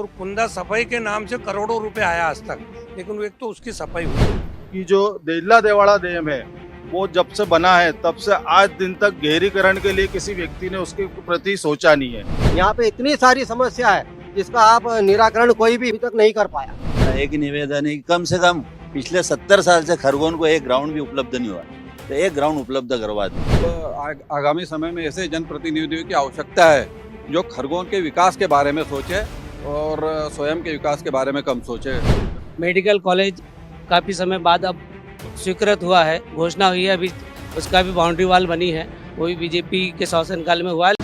और कुंदा सफाई के नाम से करोड़ों रुपए आया आज तक, लेकिन वो एक तो उसकी सफाई हुई। कि जो देल्ला देवाड़ा डैम है वो जब से बना है तब से आज दिन तक गहरीकरण के लिए किसी व्यक्ति ने उसके प्रति सोचा नहीं है। यहाँ पे इतनी सारी समस्या है जिसका आप निराकरण कोई भी अभी तक नहीं कर पाया। मेरा एक ही निवेदन है कि कम से कम पिछले 70 साल से खरगोन को एक ग्राउंड भी उपलब्ध नहीं हुआ, तो एक ग्राउंड उपलब्ध करवा दें। तो आगामी समय में ऐसे जनप्रतिनिधियों की आवश्यकता है जो खरगोन के विकास के बारे में सोचे और स्वयं के विकास के बारे में कम सोचे। मेडिकल कॉलेज काफ़ी समय बाद अब स्वीकृत हुआ है, घोषणा हुई है, अभी उसका भी बाउंड्री वाल बनी है, वो भी बीजेपी के शासनकाल में हुआ है।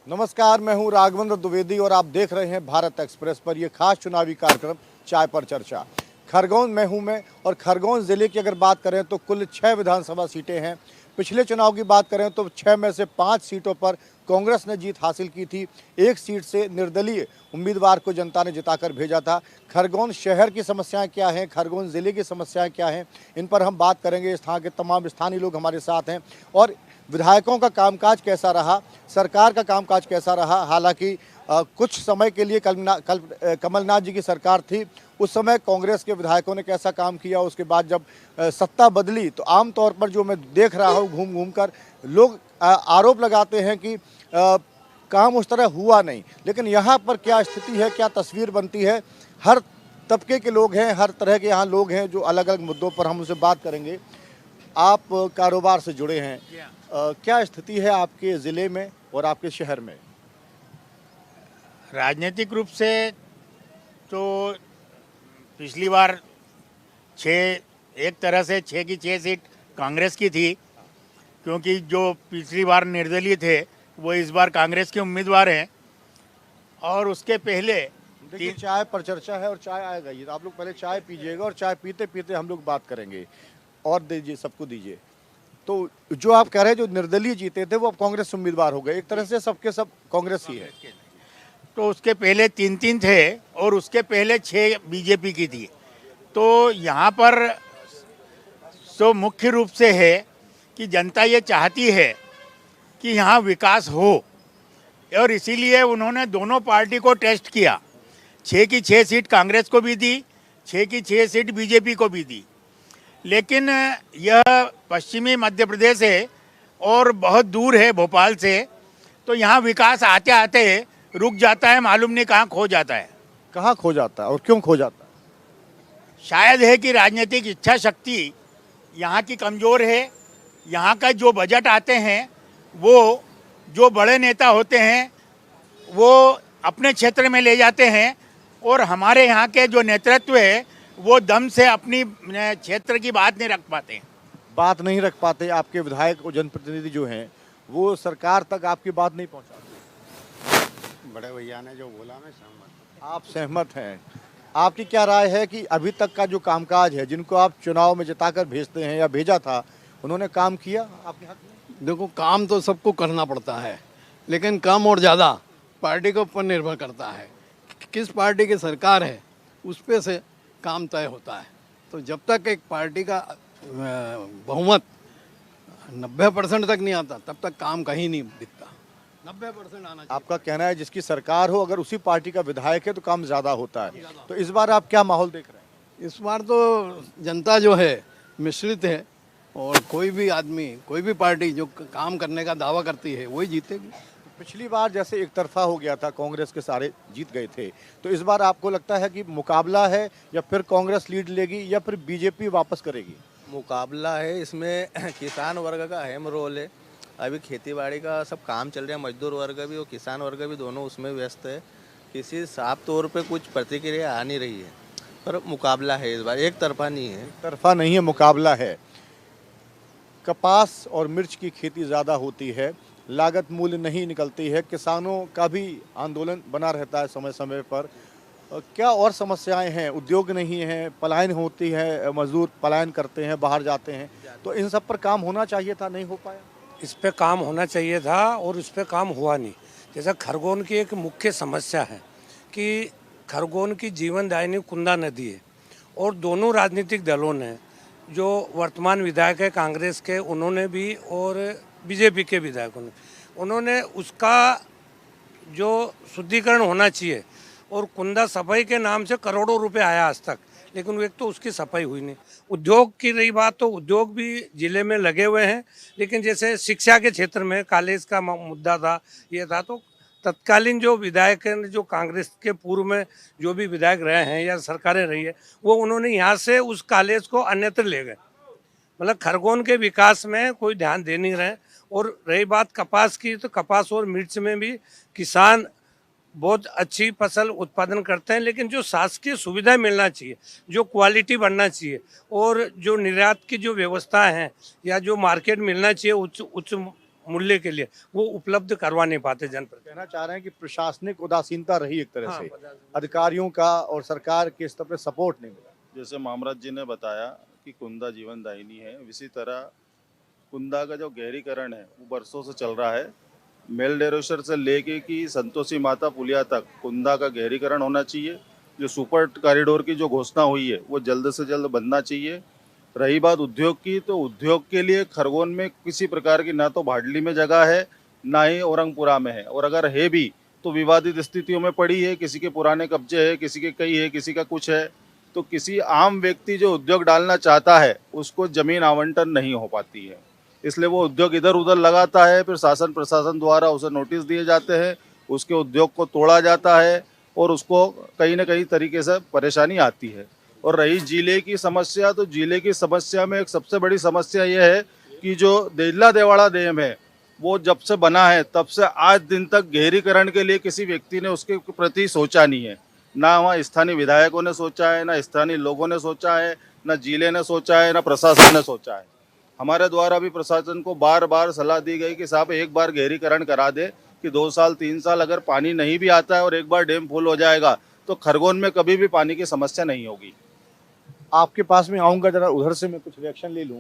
नमस्कार, मैं हूं राघवेंद्र द्विवेदी और आप देख रहे हैं भारत एक्सप्रेस पर यह खास चुनावी कार्यक्रम चाय पर चर्चा। खरगोन में हूं मैं और खरगोन ज़िले की अगर बात करें तो कुल 6 विधानसभा सीटें हैं। पिछले चुनाव की बात करें तो 6 में से 5 सीटों पर कांग्रेस ने जीत हासिल की थी। एक सीट से निर्दलीय उम्मीदवार को जनता ने जिताकर भेजा था। खरगोन शहर की समस्याएं क्या हैं, खरगोन ज़िले की समस्याएं क्या हैं, इन पर हम बात करेंगे। इस तरह के तमाम स्थानीय लोग हमारे साथ हैं और विधायकों का कामकाज कैसा रहा, सरकार का कामकाज कैसा रहा। हालांकि कुछ समय के लिए कमलनाथ जी की सरकार थी, उस समय कांग्रेस के विधायकों ने कैसा काम किया, उसके बाद जब सत्ता बदली तो आम तौर पर जो मैं देख रहा हूँ घूम घूम कर लोग आरोप लगाते हैं कि काम उस तरह हुआ नहीं। लेकिन यहाँ पर क्या स्थिति है, क्या तस्वीर बनती है, हर तबके के लोग हैं, हर तरह के यहाँ लोग हैं जो अलग अलग मुद्दों पर हम उनसे बात करेंगे। आप कारोबार से जुड़े हैं, क्या स्थिति है आपके ज़िले में और आपके शहर में? राजनीतिक रूप से तो पिछली बार एक तरह से 6 की 6 सीट कांग्रेस की थी, क्योंकि जो पिछली बार निर्दलीय थे वो इस बार कांग्रेस के उम्मीदवार हैं। और उसके पहले देखिए, चाय पर चर्चा है और चाय आएगा, ये आप लोग पहले चाय पीजिएगा और चाय पीते पीते हम लोग बात करेंगे। और दीजिए, सबको दीजिए। तो जो आप कह रहे हैं जो निर्दलीय जीते थे वो अब कांग्रेस उम्मीदवार हो गए, एक तरह से सबके सब कांग्रेस ही है। तो उसके पहले 3 थे और उसके पहले 6 बीजेपी की थी। तो यहाँ पर तो मुख्य रूप से है कि जनता ये चाहती है कि यहाँ विकास हो, और इसीलिए उन्होंने दोनों पार्टी को टेस्ट किया। 6 की 6 सीट कांग्रेस को भी दी, 6 की 6 सीट बीजेपी को भी दी। लेकिन यह पश्चिमी मध्य प्रदेश है और बहुत दूर है भोपाल से, तो यहाँ विकास आते आते रुक जाता है, मालूम नहीं कहाँ खो जाता है। कहाँ खो जाता है और क्यों खो जाता है? शायद है कि राजनीतिक इच्छा शक्ति यहाँ की कमज़ोर है। यहाँ का जो बजट आते हैं वो जो बड़े नेता होते हैं वो अपने क्षेत्र में ले जाते हैं, और हमारे यहाँ के जो नेतृत्व है वो दम से अपनी क्षेत्र की बात नहीं रख पाते। बात नहीं रख पाते। आपके विधायक और जनप्रतिनिधि जो हैं वो सरकार तक आपकी बात नहीं पहुँचाते। बड़े भैया ने जो बोला मैं सहमत। आप सहमत हैं? आपकी क्या राय है कि अभी तक का जो कामकाज है, जिनको आप चुनाव में जिताकर भेजते हैं या भेजा था, उन्होंने काम किया आपके हक में? देखो, काम तो सबको करना पड़ता है, लेकिन कम और ज़्यादा पार्टी के ऊपर निर्भर करता है। किस पार्टी की सरकार है उस पे से काम तय होता है। तो जब तक एक पार्टी का बहुमत 90% तक नहीं आता तब तक काम कहीं नहीं दिखता। 90% आना चाहिए। आपका कहना है जिसकी सरकार हो अगर उसी पार्टी का विधायक है तो काम ज़्यादा होता है। तो इस बार आप क्या माहौल देख रहे हैं? इस बार तो जनता जो है मिश्रित है, और कोई भी आदमी, कोई भी पार्टी जो काम करने का दावा करती है वही जीतेगी। पिछली बार जैसे एक तरफा हो गया था, कांग्रेस के सारे जीत गए थे, तो इस बार आपको लगता है कि मुकाबला है या फिर कांग्रेस लीड लेगी या फिर बीजेपी वापस करेगी? मुकाबला है, इसमें किसान वर्ग का अहम रोल है। अभी खेतीबाड़ी का सब काम चल रहा है, मजदूर वर्ग भी और किसान वर्ग भी दोनों उसमें व्यस्त है। किसी साफ तौर पे कुछ प्रतिक्रिया आ नहीं रही है, पर मुकाबला है इस बार, एक तरफा नहीं है। एक तरफा नहीं है, मुकाबला है। कपास और मिर्च की खेती ज़्यादा होती है, लागत मूल्य नहीं निकलती है, किसानों का भी आंदोलन बना रहता है समय समय पर। क्या और समस्याएं हैं? उद्योग नहीं है, पलायन होती है, मजदूर पलायन करते हैं, बाहर जाते हैं, तो इन सब पर काम होना चाहिए था, नहीं हो पाया। इस पे काम होना चाहिए था और इस पे काम हुआ नहीं। जैसा खरगोन की एक मुख्य समस्या है कि खरगोन की जीवनदायिनी कुंदा नदी है और दोनों राजनीतिक दलों ने, जो वर्तमान विधायक है कांग्रेस के, उन्होंने भी और बीजेपी के विधायकों ने, उन्होंने उसका जो शुद्धिकरण होना चाहिए, और कुंदा सफाई के नाम से करोड़ों रुपए आया आज तक, लेकिन एक तो उसकी सफाई हुई नहीं। उद्योग की रही बात, तो उद्योग भी जिले में लगे हुए हैं, लेकिन जैसे शिक्षा के क्षेत्र में कॉलेज का मुद्दा था, ये था, तो तत्कालीन जो विधायक हैं, जो कांग्रेस के पूर्व में जो भी विधायक रहे हैं या सरकारें रही है, वो उन्होंने यहाँ से उस कॉलेज को अन्यत्र ले गए। मतलब खरगोन के विकास में कोई ध्यान दे नहीं रहे। और रही बात कपास की, तो कपास और मिर्च में भी किसान बहुत अच्छी फसल उत्पादन करते हैं, लेकिन जो शासकीय सुविधा मिलना चाहिए, जो क्वालिटी बनना चाहिए, और जो निर्यात की जो व्यवस्था है या जो मार्केट मिलना चाहिए उच्च मूल्य के लिए, वो उपलब्ध करवा नहीं पाते जनप्रतिनिधि। कहना चाह रहे हैं कि प्रशासनिक उदासीनता रही एक तरह से, अधिकारियों का और सरकार के स्तर पर सपोर्ट नहीं मिला। जैसे मामराज जी ने बताया कि कुंदा जीवनदायिनी है, इसी तरह कुंदा का जो गहरीकरण है वो बरसों से चल रहा है। मेलडेरोशर से लेके कि संतोषी माता पुलिया तक कुंदा का गहरीकरण होना चाहिए। जो सुपर कॉरिडोर की जो घोषणा हुई है वो जल्द से जल्द बनना चाहिए। रही बात उद्योग की, तो उद्योग के लिए खरगोन में किसी प्रकार की ना तो भाडली में जगह है, ना ही औरंगपुरा में है, और अगर है भी तो विवादित स्थितियों में पड़ी है। किसी के पुराने कब्जे है, किसी के कई है, किसी का कुछ है। तो किसी आम व्यक्ति जो उद्योग डालना चाहता है उसको जमीन आवंटन नहीं हो पाती है, इसलिए वो उद्योग इधर उधर लगाता है। फिर शासन प्रशासन द्वारा उसे नोटिस दिए जाते हैं, उसके उद्योग को तोड़ा जाता है और उसको कहीं ना कहीं तरीके से परेशानी आती है। और रही जिले की समस्या, तो जिले की समस्या में एक सबसे बड़ी समस्या ये है कि जो देला देवाड़ा डैम है वो जब से बना है तब से आज दिन तक गहरीकरण के लिए किसी व्यक्ति ने उसके प्रति सोचा नहीं है। ना वहाँ स्थानीय विधायकों ने सोचा है, ना स्थानीय लोगों ने सोचा है, ना जिले ने सोचा है, ना प्रशासन ने सोचा है। हमारे द्वारा भी प्रशासन को बार बार सलाह दी गई कि साहब एक बार गहरीकरण करा दे, कि 2 साल 3 साल अगर पानी नहीं भी आता है और एक बार डैम फुल हो जाएगा तो खरगोन में कभी भी पानी की समस्या नहीं होगी। आपके पास में आऊंगा, जरा उधर से मैं कुछ रिएक्शन ले लूं।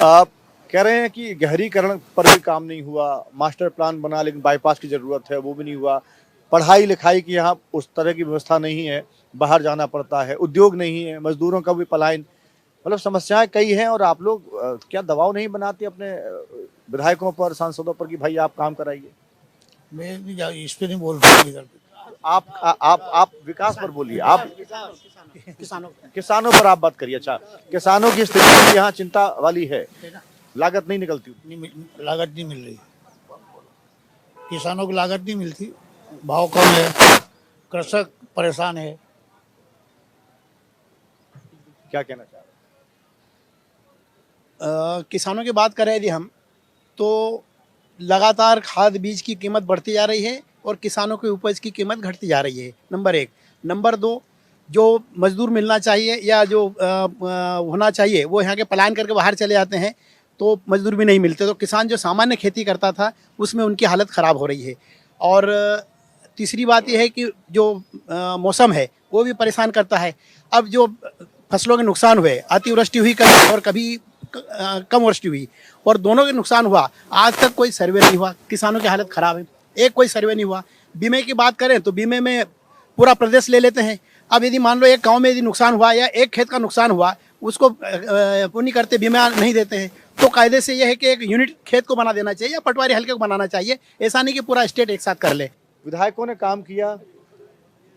आप कह रहे हैं कि गहरीकरण पर भी काम नहीं हुआ, मास्टर प्लान बना लेकिन बाईपास की जरूरत है, वो भी नहीं हुआ। पढ़ाई लिखाई की यहाँ उस तरह की व्यवस्था नहीं है, बाहर जाना पड़ता है, उद्योग नहीं है, मजदूरों का भी पलायन, मतलब समस्याएं कई हैं। और आप लोग क्या दबाव नहीं बनाते अपने विधायकों पर, सांसदों पर कि भाई आप काम कराइए? मैं इस पे नहीं बोल रहा हूँ। आप विकास पर बोलिए, आप किसानों पर आप बात करिए। अच्छा, किसानों की स्थिति यहाँ चिंता वाली है, लागत नहीं निकलती, लागत नहीं मिल रही, किसानों को लागत नहीं मिलती, भाव कम है, कृषक परेशान है। क्या कहना चाह रहे हैं? किसानों की बात करें यदि हम, तो लगातार खाद बीज की कीमत बढ़ती जा रही है और किसानों की उपज की कीमत घटती जा रही है, नंबर 1। नंबर 2, जो मजदूर मिलना चाहिए या जो होना चाहिए वो यहाँ के पलायन करके बाहर चले जाते हैं, तो मजदूर भी नहीं मिलते। तो किसान जो सामान्य खेती करता था उसमें उनकी हालत ख़राब हो रही है। और तीसरी बात यह है कि जो मौसम है वो भी परेशान करता है। अब जो फसलों के नुकसान हुए, अतिवृष्टि हुई कभी और कभी कम वृष्टि हुई, और दोनों के नुकसान हुआ, आज तक कोई सर्वे नहीं हुआ। किसानों की हालत ख़राब है, एक कोई सर्वे नहीं हुआ। बीमे की बात करें तो बीमे में पूरा प्रदेश ले लेते हैं। अब यदि मान लो एक गांव में यदि नुकसान हुआ या एक खेत का नुकसान हुआ, उसको नहीं करते, बीमा नहीं देते हैं। तो कायदे से यह है कि एक यूनिट खेत को बना देना चाहिए या पटवारी हल्के को बनाना चाहिए, ऐसा नहीं कि पूरा स्टेट एक साथ कर ले। विधायकों ने काम किया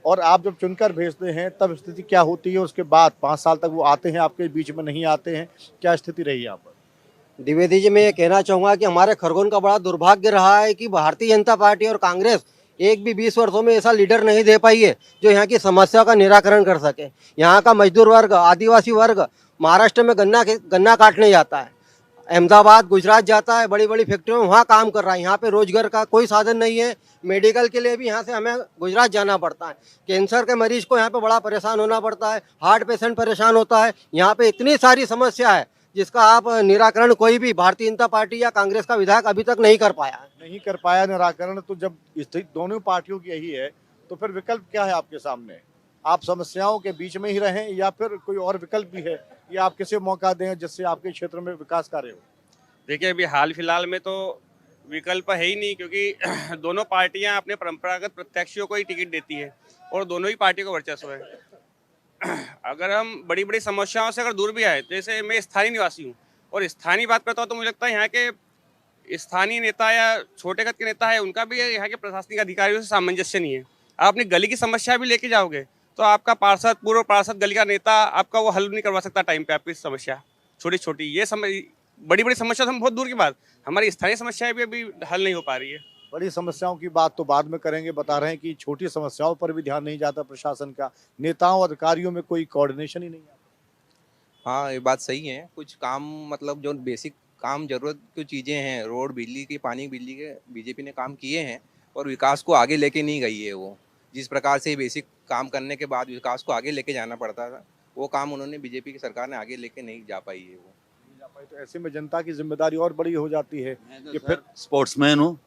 और आप जब चुनकर भेजते हैं तब स्थिति क्या होती है? उसके बाद 5 साल तक वो आते हैं, आपके बीच में नहीं आते हैं, क्या स्थिति रही यहाँ पर? द्विवेदी जी, मैं ये कहना चाहूँगा कि हमारे खरगोन का बड़ा दुर्भाग्य रहा है कि भारतीय जनता पार्टी और कांग्रेस एक भी 20 वर्षों में ऐसा लीडर नहीं दे पाई है जो यहाँ की समस्या का निराकरण कर सके। यहाँ का मजदूर वर्ग, आदिवासी वर्ग महाराष्ट्र में गन्ना काटने जाता है, अहमदाबाद, गुजरात जाता है, बड़ी बड़ी फैक्ट्रियों में वहाँ काम कर रहा है। यहाँ पे रोजगार का कोई साधन नहीं है। मेडिकल के लिए भी यहाँ से हमें गुजरात जाना पड़ता है। कैंसर के मरीज को यहाँ पे बड़ा परेशान होना पड़ता है, हार्ट पेशेंट परेशान होता है। यहाँ पे इतनी सारी समस्या है जिसका आप निराकरण कोई भी भारतीय जनता पार्टी या कांग्रेस का विधायक अभी तक नहीं कर पाया है। नहीं कर पाया निराकरण। तो जब स्थिति दोनों पार्टियों की यही है तो फिर विकल्प क्या है आपके सामने? आप समस्याओं के बीच में ही रहें या फिर कोई और विकल्प भी है, या आप किसी मौका दें जिससे आपके क्षेत्र में विकास कार्य हो? देखिए, अभी हाल फिलहाल में तो विकल्प है ही नहीं, क्योंकि दोनों पार्टियां अपने परंपरागत प्रत्याशियों को ही टिकट देती है और दोनों ही पार्टियों का वर्चस्व है। अगर हम बड़ी बड़ी समस्याओं से अगर दूर भी आए, जैसे मैं स्थानीय निवासी हूँ और स्थानीय बात करता हूँ, तो मुझे लगता है यहाँ के स्थानीय नेता या छोटे कद के नेता है, उनका भी यहाँ के प्रशासनिक अधिकारियों से सामंजस्य नहीं है। आप अपनी गली की समस्या भी लेके जाओगे तो आपका पार्षद, पूर्व पार्षद, गली का नेता आपका वो हल नहीं करवा सकता टाइम पे आपकी समस्या। छोटी छोटी ये बड़ी बड़ी समस्या तो हम बहुत दूर की बात, हमारी स्थानीय समस्याएं भी अभी हल नहीं हो पा रही है। बड़ी समस्याओं की बात तो बाद में करेंगे। बता रहे हैं कि छोटी समस्याओं पर भी ध्यान नहीं जाता प्रशासन का, नेताओं अधिकारियों में कोई कोऑर्डिनेशन ही नहीं है। हाँ, ये बात सही है। कुछ काम मतलब जो बेसिक काम जरूरत की चीज़ें हैं, रोड, बिजली की, पानी, बिजली के बीजेपी ने काम किए हैं और विकास को आगे लेके नहीं गई है। वो जिस प्रकार से बेसिक काम करने के बाद विकास को आगे लेके जाना पड़ता था, वो काम उन्होंने बीजेपी की सरकार ने आगे लेके नहीं जा पाई है। वो तो ऐसे में जनता की जिम्मेदारी और बड़ी हो जाती है कि फिर स्पोर्ट्समैन हूँ,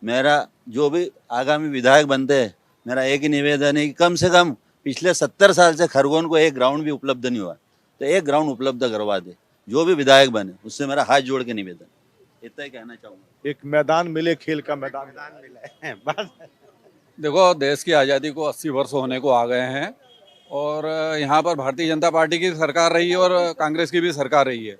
मेरा जो भी आगामी विधायक बनते हैं, मेरा एक ही निवेदन है कि कम से कम पिछले 70 साल से खरगोन को एक ग्राउंड भी उपलब्ध नहीं हुआ, तो एक ग्राउंड उपलब्ध करवा दे जो भी विधायक बने। उससे मेरा हाथ जोड़ के निवेदन, इतना ही कहना चाहूँगा। एक मैदान मिले, खेल का मैदान मिले बस। देखो, देश की आज़ादी को 80 वर्ष होने को आ गए हैं और यहाँ पर भारतीय जनता पार्टी की सरकार रही है और कांग्रेस की भी सरकार रही है,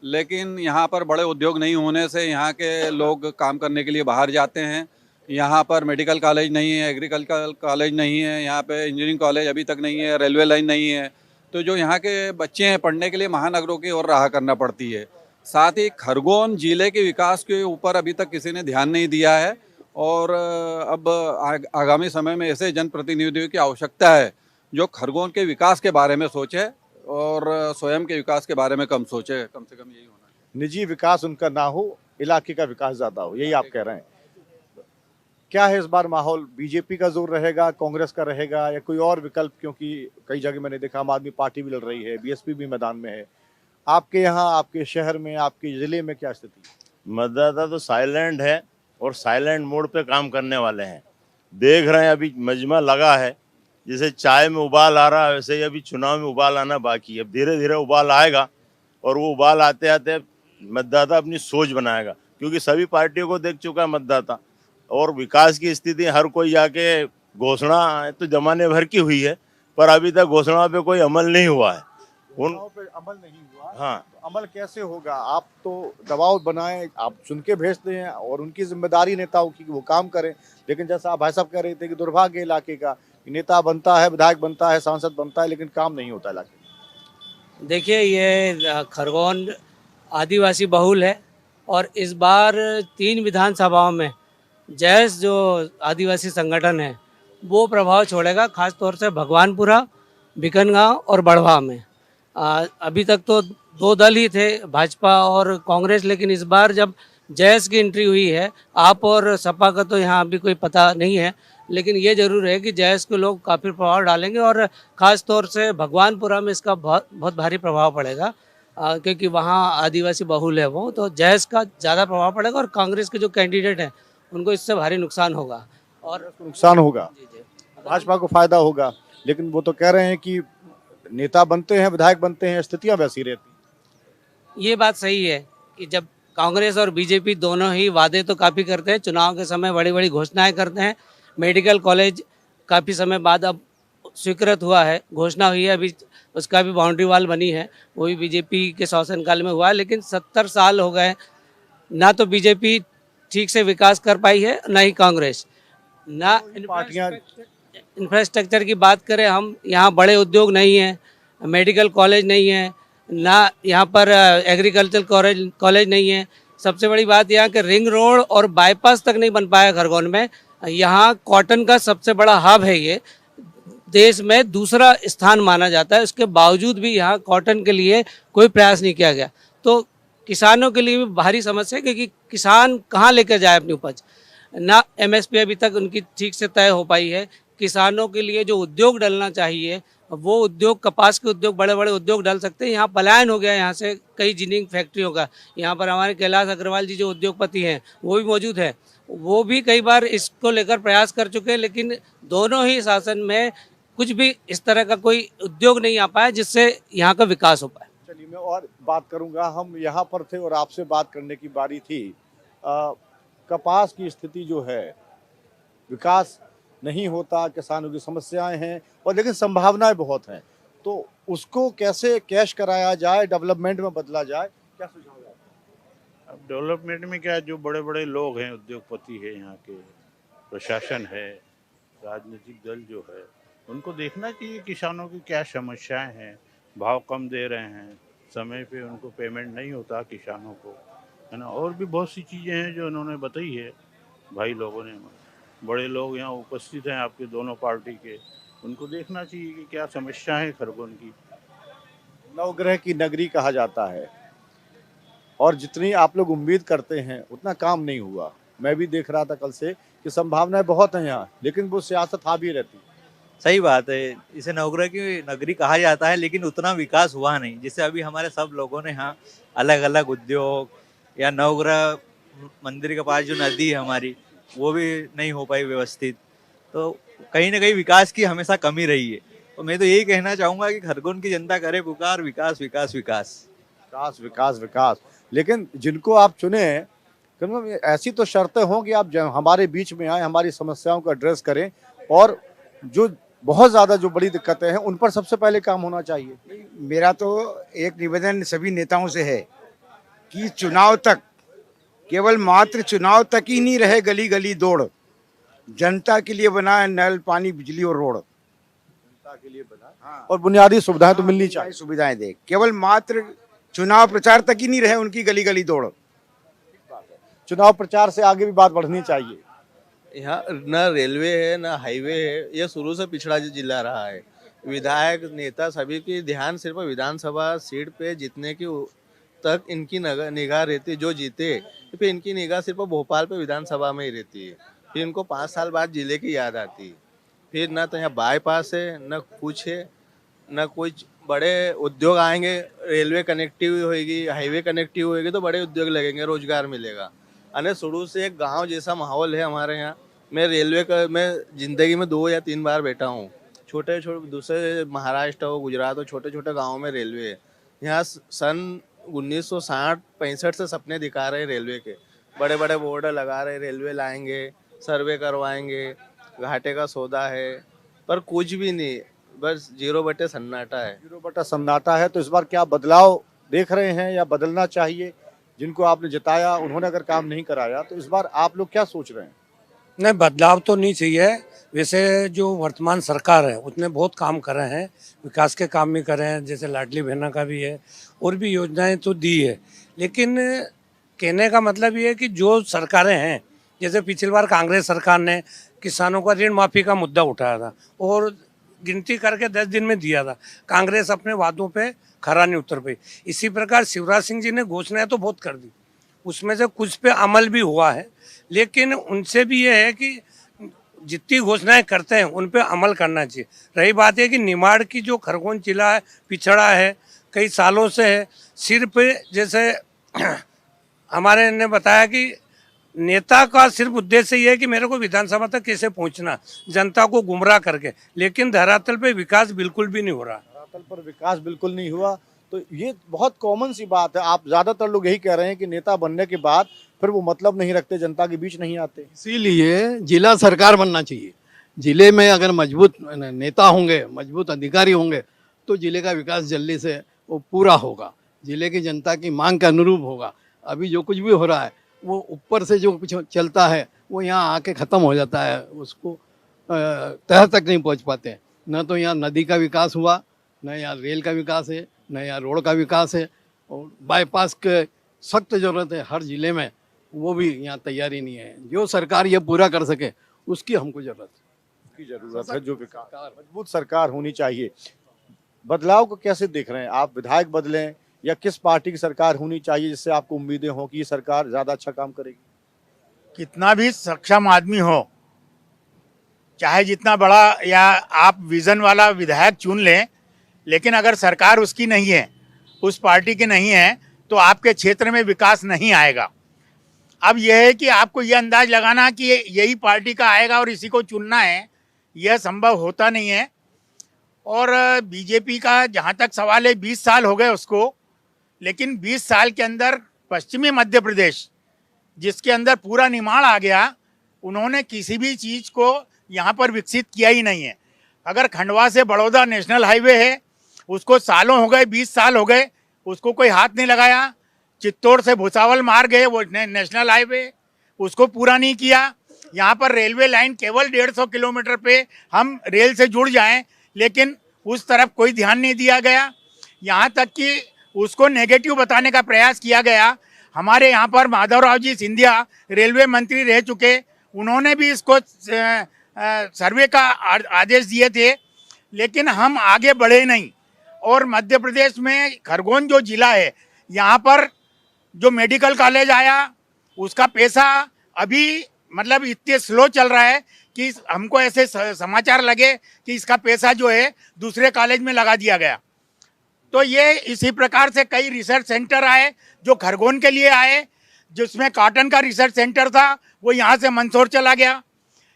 लेकिन यहाँ पर बड़े उद्योग नहीं होने से यहाँ के लोग काम करने के लिए बाहर जाते हैं। यहाँ पर मेडिकल कॉलेज नहीं है, एग्रीकल्चर कॉलेज नहीं है, यहाँ पे इंजीनियरिंग कॉलेज अभी तक नहीं है, रेलवे लाइन नहीं है। तो जो यहाँ के बच्चे हैं पढ़ने के लिए महानगरों की ओर राह करना पड़ती है। साथ ही खरगोन जिले के विकास के ऊपर अभी तक किसी ने ध्यान नहीं दिया है और अब आगामी समय में ऐसे जनप्रतिनिधियों की आवश्यकता है जो खरगोन के विकास के बारे में सोचे और स्वयं के विकास के बारे में कम सोचे। कम से कम यही होना है। निजी विकास उनका ना हो, इलाके का विकास ज्यादा हो, यही आप कह रहे हैं। क्या है इस बार माहौल? बीजेपी का जोर रहेगा, कांग्रेस का रहेगा या कोई और विकल्प? क्योंकि कई जगह मैंने देखा आम आदमी पार्टी भी लड़ रही है, बीएसपी भी मैदान में है। आपके यहाँ, आपके शहर में, आपके जिले में क्या स्थिति? मतदाता तो साइलेंट है और साइलेंट मोड पे काम करने वाले हैं। देख रहे हैं अभी मजमा लगा है, जैसे चाय में उबाल आ रहा है वैसे ही अभी चुनाव में उबाल आना बाकी है। अब धीरे धीरे उबाल आएगा और वो उबाल आते आते मतदाता अपनी सोच बनाएगा, क्योंकि सभी पार्टियों को देख चुका है मतदाता। और विकास की स्थिति हर कोई जाके घोषणा तो जमाने भर की हुई है, पर अभी तक घोषणा पे कोई अमल नहीं हुआ है। पे अमल नहीं हुआ। हाँ, तो अमल कैसे होगा? आप तो दबाव बनाए, आप सुन के भेजते हैं और उनकी जिम्मेदारी नेताओं की वो काम करें, लेकिन जैसा आप भाई साहब कह रहे थे कि दुर्भाग्य इलाके का, नेता बनता है, विधायक बनता है, सांसद बनता है, लेकिन काम नहीं होता इलाके में। देखिए, ये खरगोन आदिवासी बहुल है और इस बार 3 विधानसभाओं में जैस जो आदिवासी संगठन है वो प्रभाव छोड़ेगा, खास तौर से भगवानपुरा, बिकनगांव और बढ़वा में। अभी तक तो 2 दल ही थे, भाजपा और कांग्रेस, लेकिन इस बार जब जैस की एंट्री हुई है, आप और सपा का तो यहाँ अभी कोई पता नहीं है, लेकिन ये जरूर है कि जैस के लोग काफ़ी प्रभाव डालेंगे और ख़ास तौर से भगवानपुरा में इसका बहुत भारी प्रभाव पड़ेगा, क्योंकि वहाँ आदिवासी बहुल है वो, तो जैस का ज़्यादा प्रभाव पड़ेगा और कांग्रेस के जो कैंडिडेट हैं उनको इससे भारी नुकसान होगा। और नुकसान होगा, भाजपा को फायदा होगा, लेकिन वो तो कह रहे हैं कि नेता बनते हैं, विधायक बनते हैं, स्थितियां वैसी रहती। ये बात सही है कि जब कांग्रेस और बीजेपी दोनों ही वादे तो काफ़ी करते हैं, चुनाव के समय बड़ी बड़ी घोषणाएं करते हैं। मेडिकल कॉलेज काफ़ी समय बाद अब स्वीकृत हुआ है, घोषणा हुई है, अभी उसका भी बाउंड्री वाल बनी है, वो भी बीजेपी के शासनकाल में हुआ है। लेकिन 70 साल हो गए, ना तो बीजेपी ठीक से विकास कर पाई है, ना ही कांग्रेस। ना पार्टियां इंफ्रास्ट्रक्चर की बात करें हम, यहाँ बड़े उद्योग नहीं है, मेडिकल कॉलेज नहीं है, ना यहाँ पर एग्रीकल्चर कॉलेज नहीं है। सबसे बड़ी बात यहाँ के रिंग रोड और बाईपास तक नहीं बन पाया खरगोन में। यहाँ कॉटन का सबसे बड़ा हब है, ये देश में दूसरा स्थान माना जाता है, उसके बावजूद भी यहाँ कॉटन के लिए कोई प्रयास नहीं किया गया। तो किसानों के लिए भी भारी समस्या है, क्योंकि किसान कहाँ लेकर जाए अपनी उपज। ना एमएसपी अभी तक उनकी ठीक से तय हो पाई है। किसानों के लिए जो उद्योग डलना चाहिए वो उद्योग, कपास के उद्योग, बड़े बड़े उद्योग डल सकते हैं। यहाँ पलायन हो गया यहाँ से कई जिनिंग फैक्ट्रियों का। यहाँ पर हमारे कैलाश अग्रवाल जी जो उद्योगपति हैं वो भी मौजूद है, वो भी कई बार इसको लेकर प्रयास कर चुके हैं, लेकिन दोनों ही शासन में कुछ भी इस तरह का कोई उद्योग नहीं आ पाया जिससे यहाँ का विकास हो पाए। चलिए, मैं और बात करूंगा। हम यहाँ पर थे और आपसे बात करने की बारी थी। कपास की स्थिति जो है, विकास नहीं होता, किसानों की समस्याएं हैं और लेकिन संभावनाएं बहुत हैं। तो उसको कैसे कैश कराया जाए, डेवलपमेंट में बदला जाए, क्या सुझाव है? अब डेवलपमेंट में क्या, जो बड़े बड़े लोग हैं, उद्योगपति है, यहाँ के प्रशासन है, राजनीतिक दल जो है, उनको देखना चाहिए किसानों की क्या समस्याएं हैं। भाव कम दे रहे हैं, समय पे उनको पेमेंट नहीं होता किसानों को, है ना। और भी बहुत सी चीज़ें हैं जो उन्होंने बताई है भाई लोगों ने। बड़े लोग यहाँ उपस्थित हैं आपके दोनों पार्टी के, उनको देखना चाहिए कि क्या समस्या है खरगोन की। नवग्रह की नगरी कहा जाता है और जितनी आप लोग उम्मीद करते हैं उतना काम नहीं हुआ। मैं भी देख रहा था कल से कि संभावनाएं बहुत हैं यहाँ, लेकिन वो सियासत हावी रहती है। सही बात है, इसे नवग्रह की नगरी कहा जाता है, लेकिन उतना विकास हुआ नहीं। जैसे अभी हमारे सब लोगों ने यहाँ अलग अलग उद्योग, या नवग्रह मंदिर के पास जो नदी है हमारी, वो भी नहीं हो पाई व्यवस्थित। तो कहीं ना कहीं विकास की हमेशा कमी रही है। तो मैं तो यही कहना चाहूँगा कि खरगोन की जनता करे पुकार, विकास विकास विकास विकास विकास विकास। लेकिन जिनको आप चुने, ऐसी तो शर्तें हों कि आप हमारे बीच में आए, हमारी समस्याओं को एड्रेस करें, और जो बहुत ज़्यादा जो बड़ी दिक्कतें हैं उन पर सबसे पहले काम होना चाहिए। मेरा तो एक निवेदन सभी नेताओं से है कि चुनाव तक, केवल मात्र चुनाव तक ही नहीं रहे गली गली दौड़, जनता के लिए बना नल, पानी, बिजली और रोड। जनता के लिए बना और बुनियादी सुविधाएं तो मिलनी चाहिए। सुविधाएं दे, केवल मात्र चुनाव प्रचार तक ही नहीं रहे उनकी गली गली दौड़। चुनाव प्रचार से आगे भी बात बढ़नी चाहिए। यहाँ न रेलवे है न हाईवे है, ये शुरू से पिछड़ा जिला रहा है। विधायक नेता सभी की ध्यान सिर्फ विधानसभा सीट पे जीतने की तक इनकी निगाह रहती है। जो जीते फिर इनकी निगाह सिर्फ भोपाल पे विधानसभा में ही रहती है। फिर इनको 5 साल बाद जिले की याद आती है। फिर ना तो यहाँ बाईपास है, न कुछ है, न कुछ बड़े उद्योग आएंगे। रेलवे कनेक्टिव होगी, हाईवे कनेक्टिव होगी तो बड़े उद्योग लगेंगे, रोजगार मिलेगा। अने शुरू से एक गांव जैसा माहौल है हमारे यहाँ। मैं जिंदगी में 2 या 3 बार बैठा हूँ। छोटे छोटे दूसरे महाराष्ट्र हो, गुजरात हो, छोटे छोटे गाँव में रेलवे है। यहाँ सन 1960-65 से सपने दिखा रहे रेलवे के, बड़े बड़े बोर्ड लगा रहे, रेलवे लाएंगे, सर्वे करवाएंगे, घाटे का सौदा है, पर कुछ भी नहीं, बस 0 बटे सन्नाटा है। 0 बटा सन्नाटा है। तो इस बार क्या बदलाव देख रहे हैं या बदलना चाहिए? जिनको आपने जिताया उन्होंने अगर काम नहीं कराया, तो इस बार आप लोग क्या सोच रहे हैं? नहीं, बदलाव तो नहीं चाहिए। वैसे जो वर्तमान सरकार है उसने बहुत काम करे हैं, विकास के काम भी करे हैं, जैसे लाडली बहना का भी है, और भी योजनाएं तो दी है। लेकिन कहने का मतलब ये है कि जो सरकारें हैं, जैसे पिछली बार कांग्रेस सरकार ने किसानों का ऋण माफ़ी का मुद्दा उठाया था और गिनती करके 10 दिन में दिया था। कांग्रेस अपने वादों पे खरा नहीं उतर पाई। इसी प्रकार शिवराज सिंह जी ने घोषणाएं तो बहुत कर दी, उसमें से कुछ पे अमल भी हुआ है, लेकिन उनसे भी ये है कि जितनी घोषणाएं करते हैं उन पे अमल करना चाहिए। रही बात है कि निमाड़ की जो खरगोन जिला है, पिछड़ा है, कई सालों से है। सिर्फ जैसे हमारे ने बताया कि नेता का सिर्फ उद्देश्य ये है कि मेरे को विधानसभा तक कैसे पहुंचना, जनता को गुमराह करके, लेकिन धरातल पे विकास बिल्कुल भी नहीं हो रहा। धरातल पर विकास बिल्कुल नहीं हुआ। तो ये बहुत कॉमन सी बात है। आप ज़्यादातर लोग यही कह रहे हैं कि नेता बनने के बाद फिर वो मतलब नहीं रखते, जनता के बीच नहीं आते। इसीलिए जिला सरकार बनना चाहिए। जिले में अगर मजबूत नेता होंगे, मजबूत अधिकारी होंगे, तो जिले का विकास जल्दी से वो पूरा होगा, जिले की जनता की मांग के अनुरूप होगा। अभी जो कुछ भी हो रहा है वो ऊपर से जो कुछ चलता है वो यहाँ आके ख़त्म हो जाता है, उसको तह तक नहीं पहुँच पाते। न तो यहाँ नदी का विकास हुआ, न यहाँ रेल का विकास है, न यहाँ रोड का विकास है, और बाईपास के सख्त ज़रूरत है हर ज़िले में, वो भी यहाँ तैयारी नहीं है। जो सरकार ये पूरा कर सके उसकी हमको ज़रूरत है। जो विकास, मजबूत सरकार होनी चाहिए। बदलाव को कैसे देख रहे हैं आप? विधायक बदलें या किस पार्टी की सरकार होनी चाहिए जिससे आपको उम्मीदें हों कि ये सरकार ज़्यादा अच्छा काम करेगी? कितना भी सक्षम आदमी हो, चाहे जितना बड़ा या आप विजन वाला विधायक चुन लें, लेकिन अगर सरकार उसकी नहीं है, उस पार्टी की नहीं है, तो आपके क्षेत्र में विकास नहीं आएगा। अब यह है कि आपको यह अंदाज लगाना कि यही पार्टी का आएगा और इसी को चुनना है, यह संभव होता नहीं है। और बीजेपी का जहाँ तक सवाल है, 20 साल हो गए उसको, लेकिन 20 साल के अंदर पश्चिमी मध्य प्रदेश, जिसके अंदर पूरा निमाड़ आ गया, उन्होंने किसी भी चीज़ को यहाँ पर विकसित किया ही नहीं है। अगर खंडवा से बड़ौदा नेशनल हाईवे है, उसको सालों हो गए, 20 साल हो गए, उसको कोई हाथ नहीं लगाया। चित्तौड़ से भुसावल मार गए वो नेशनल हाईवे, उसको पूरा नहीं किया। यहाँ पर रेलवे लाइन केवल 150 किलोमीटर पे हम रेल से जुड़ जाएं, लेकिन उस तरफ कोई ध्यान नहीं दिया गया। यहाँ तक कि उसको नेगेटिव बताने का प्रयास किया गया। हमारे यहाँ पर माधवराव जी सिंधिया रेलवे मंत्री रह चुके, उन्होंने भी इसको सर्वे का आदेश दिए थे, लेकिन हम आगे बढ़े नहीं। और मध्य प्रदेश में खरगोन जो जिला है, यहाँ पर जो मेडिकल कॉलेज आया उसका पैसा अभी मतलब इतने स्लो चल रहा है कि हमको ऐसे समाचार लगे कि इसका पैसा जो है दूसरे कॉलेज में लगा दिया गया। तो ये इसी प्रकार से कई रिसर्च सेंटर आए जो खरगोन के लिए आए, जिसमें कॉटन का रिसर्च सेंटर था वो यहाँ से मंदसौर चला गया।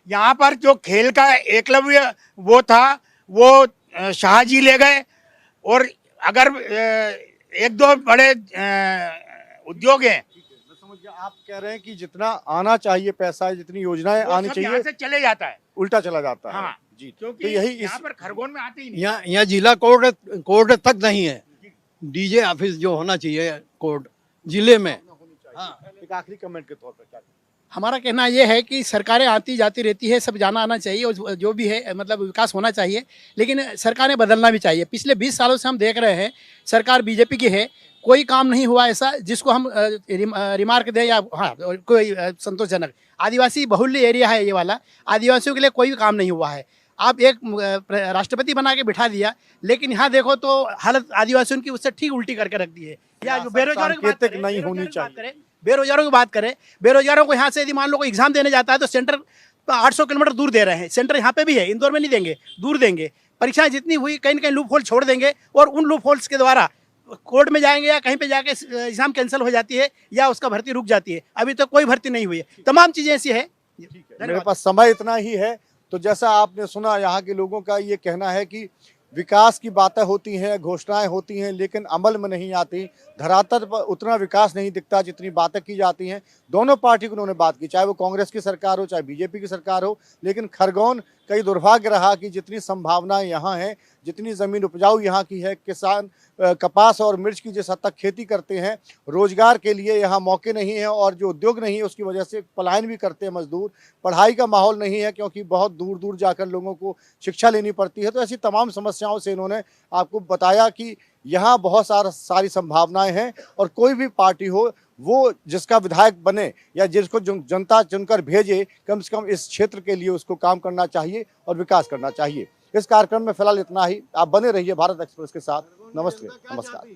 यहाँ पर जो खेल का एकलव्य वो था वो शाहजी ले गए। और अगर एक दो बड़े उद्योग हैं, आप कह रहे हैं कि जितना आना चाहिए पैसा, जितनी योजनाएं आनी चाहिए, यहाँ से चले जाता है, उल्टा चला जाता है। हाँ जी, क्योंकि तो यही यहाँ पर खरगोन में आते ही नहीं। यहाँ जिला कोर्ट तक नहीं है, डीजे ऑफिस जो होना चाहिए कोर्ट जिले में। एक आखिरी कमेंट के तौर पर क्या हमारा कहना यह है कि सरकारें आती जाती रहती है, सब जाना आना चाहिए और जो भी है मतलब विकास होना चाहिए, लेकिन सरकारें बदलना भी चाहिए। पिछले 20 सालों से हम देख रहे हैं सरकार बीजेपी की है, कोई काम नहीं हुआ ऐसा जिसको हम रिमार्क दें या हाँ कोई संतोषजनक। आदिवासी बहुल्य एरिया है ये वाला, आदिवासियों के लिए कोई भी काम नहीं हुआ है। आप एक राष्ट्रपति बना के बिठा दिया, लेकिन यहाँ देखो तो हालत आदिवासियों की उससे ठीक उल्टी करके रख दी है। या जो बेरोजगारों की बात करें, नहीं होनी चाहिए, बेरोजगारों की बात करें, बेरोजगारों को यहाँ से यदि मान लो कोई एग्जाम देने जाता है तो सेंटर 800 किलोमीटर दूर दे रहे हैं। सेंटर यहाँ पे भी है, इंदौर में नहीं देंगे, दूर देंगे। परीक्षाएं जितनी हुई कहीं न कहीं लूप होल छोड़ देंगे और उन लूप होल्स के द्वारा कोर्ट में जाएंगे या कहीं पे जाके एग्जाम कैंसिल हो जाती है या उसका भर्ती रुक जाती है। अभी तक कोई भर्ती नहीं हुई है, तमाम चीजें ऐसी है। मेरे पास समय इतना ही है। तो जैसा आपने सुना, यहाँ के लोगों का ये कहना है कि विकास की बातें होती हैं, घोषणाएं होती हैं, लेकिन अमल में नहीं आती। धरातल पर उतना विकास नहीं दिखता जितनी बातें की जाती हैं। दोनों पार्टी को उन्होंने बात की, चाहे वो कांग्रेस की सरकार हो चाहे बीजेपी की सरकार हो, लेकिन खरगोन कई दुर्भाग्य रहा कि जितनी संभावनाएं यहाँ हैं, जितनी ज़मीन उपजाऊ यहाँ की है, किसान कपास और मिर्च की जिस हद तक खेती करते हैं, रोजगार के लिए यहाँ मौके नहीं है और जो उद्योग नहीं है उसकी वजह से पलायन भी करते हैं मजदूर। पढ़ाई का माहौल नहीं है क्योंकि बहुत दूर दूर जाकर लोगों को शिक्षा लेनी पड़ती है। तो ऐसी तमाम समस्याओं से इन्होंने आपको बताया कि यहाँ बहुत सारी संभावनाएं हैं और कोई भी पार्टी हो वो जिसका विधायक बने या जिसको जनता चुनकर भेजे, कम से कम इस क्षेत्र के लिए उसको काम करना चाहिए और विकास करना चाहिए। इस कार्यक्रम में फिलहाल इतना ही। आप बने रहिए भारत एक्सप्रेस के साथ। नमस्ते, नमस्कार।